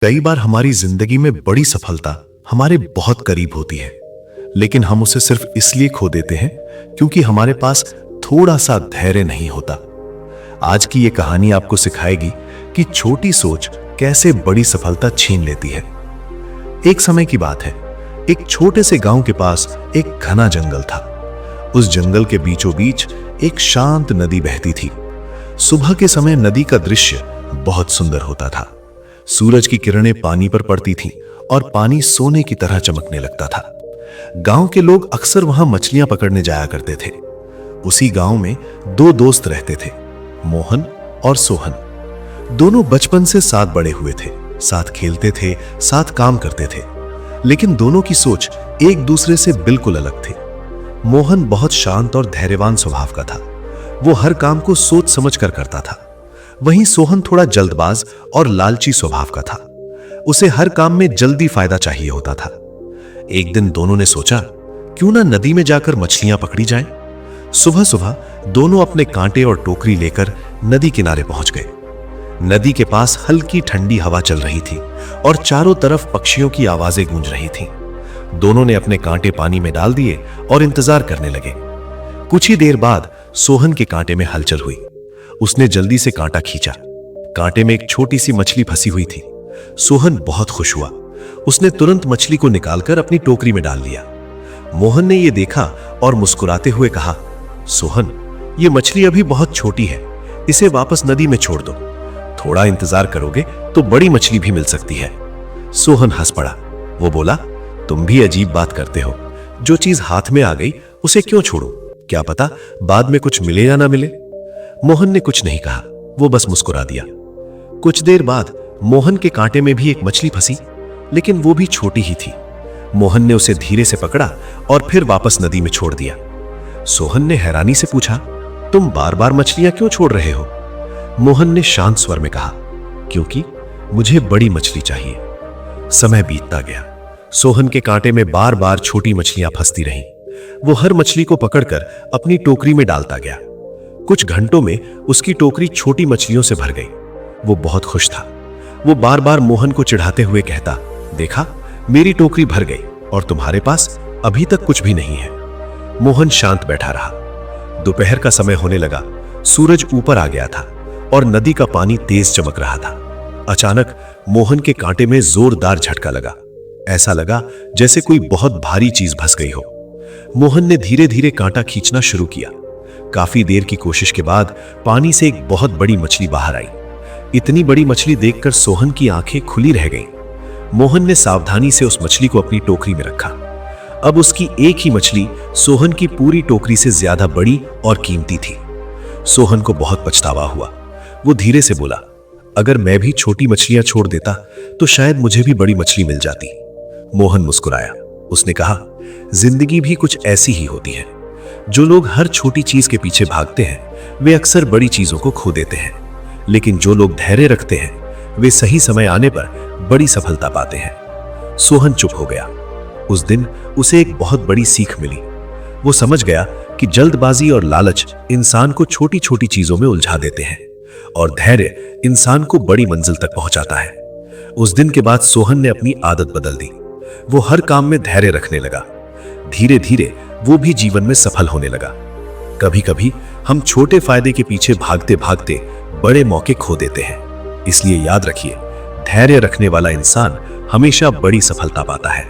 कई बार हमारी जिंदगी में बड़ी सफलता हमारे बहुत करीब होती है, लेकिन हम उसे सिर्फ इसलिए खो देते हैं क्योंकि हमारे पास थोड़ा सा धैर्य नहीं होता। आज की ये कहानी आपको सिखाएगी कि छोटी सोच कैसे बड़ी सफलता छीन लेती है। एक समय की बात है, एक छोटे से गांव के पास एक घना जंगल था। उस जंगल के बीचों बीच एक शांत नदी बहती थी। सुबह के समय नदी का दृश्य बहुत सुंदर होता था। सूरज की किरणें पानी पर पड़ती थीं और पानी सोने की तरह चमकने लगता था। गांव के लोग अक्सर वहां मछलियां पकड़ने जाया करते थे। उसी गांव में दो दोस्त रहते थे, मोहन और सोहन। दोनों बचपन से साथ बड़े हुए थे, साथ खेलते थे, साथ काम करते थे, लेकिन दोनों की सोच एक दूसरे से बिल्कुल अलग थी। मोहन बहुत शांत और धैर्यवान स्वभाव का था। वो हर काम को सोच समझ कर करता था। वहीं सोहन थोड़ा जल्दबाज और लालची स्वभाव का था। उसे हर काम में जल्दी फायदा चाहिए होता था। एक दिन दोनों ने सोचा, क्यों ना नदी में जाकर मछलियां पकड़ी जाएं। सुबह सुबह दोनों अपने कांटे और टोकरी लेकर नदी किनारे पहुंच गए। नदी के पास हल्की ठंडी हवा चल रही थी और चारों तरफ पक्षियों की आवाजें गूंज रही थीं। दोनों ने अपने कांटे पानी में डाल दिए और इंतजार करने लगे। कुछ ही देर बाद सोहन के कांटे में हलचल हुई। उसने जल्दी से कांटा खींचा। कांटे में एक छोटी सी मछली फंसी हुई थी। सोहन बहुत खुश हुआ। उसने तुरंत मछली को निकालकर अपनी टोकरी में डाल लिया। मोहन ने यह देखा और मुस्कुराते हुए कहा, सोहन, यह मछली अभी बहुत छोटी है, इसे वापस नदी में छोड़ दो। थोड़ा इंतजार करोगे तो बड़ी मछली भी मिल सकती है। सोहन हंस पड़ा। वो बोला, तुम भी अजीब बात करते हो। जो चीज हाथ में आ गई उसे क्यों छोड़ूं? क्या पता बाद में कुछ मिले या ना मिले। मोहन ने कुछ नहीं कहा, वो बस मुस्कुरा दिया। कुछ देर बाद मोहन के कांटे में भी एक मछली फंसी, लेकिन वो भी छोटी ही थी। मोहन ने उसे धीरे से पकड़ा और फिर वापस नदी में छोड़ दिया। सोहन ने हैरानी से पूछा, तुम बार बार मछलियां क्यों छोड़ रहे हो? मोहन ने शांत स्वर में कहा, क्योंकि मुझे बड़ी मछली चाहिए। समय बीतता गया। सोहन के कांटे में बार बार छोटी मछलियां फंसती रहीं। वो हर मछली को पकड़कर अपनी टोकरी में डालता गया। कुछ घंटों में उसकी टोकरी छोटी मछलियों से भर गई। वो बहुत खुश था। वो बार बार मोहन को चिढ़ाते हुए कहता, देखा, मेरी टोकरी भर गई और तुम्हारे पास अभी तक कुछ भी नहीं है। मोहन शांत बैठा रहा। दोपहर का समय होने लगा। सूरज ऊपर आ गया था और नदी का पानी तेज चमक रहा था। अचानक मोहन के कांटे में जोरदार झटका लगा। ऐसा लगा जैसे कोई बहुत भारी चीज फंस गई हो। मोहन ने धीरे धीरे कांटा खींचना शुरू किया। काफी देर की कोशिश के बाद पानी से एक बहुत बड़ी मछली बाहर आई। इतनी बड़ी मछली देखकर सोहन की आंखें खुली रह गईं। मोहन ने सावधानी से उस मछली को अपनी टोकरी में रखा। अब उसकी एक ही मछली सोहन की पूरी टोकरी से ज्यादा बड़ी और कीमती थी। सोहन को बहुत पछतावा हुआ। वो धीरे से बोला, अगर मैं भी छोटी मछलियां छोड़ देता तो शायद मुझे भी बड़ी मछली मिल जाती। मोहन मुस्कुराया। उसने कहा, जिंदगी भी कुछ ऐसी ही होती है। जो लोग हर छोटी चीज के पीछे भागते हैं वे अक्सर बड़ी चीजों को खो देते हैं, लेकिन जो लोग धैर्य रखते हैं वे सही समय आने पर बड़ी सफलता पाते हैं। सोहन चुप हो गया। उस दिन उसे एक बहुत बड़ी सीख मिली। वो समझ गया कि जल्दबाजी और लालच इंसान को छोटी छोटी चीजों में उलझा देते हैं और धैर्य इंसान को बड़ी मंजिल तक पहुंचाता है। उस दिन के बाद सोहन ने अपनी आदत बदल दी। वो हर काम में धैर्य रखने लगा। धीरे धीरे वो भी जीवन में सफल होने लगा। कभी कभी हम छोटे फायदे के पीछे भागते भागते बड़े मौके खो देते हैं। इसलिए याद रखिए, धैर्य रखने वाला इंसान हमेशा बड़ी सफलता पाता है।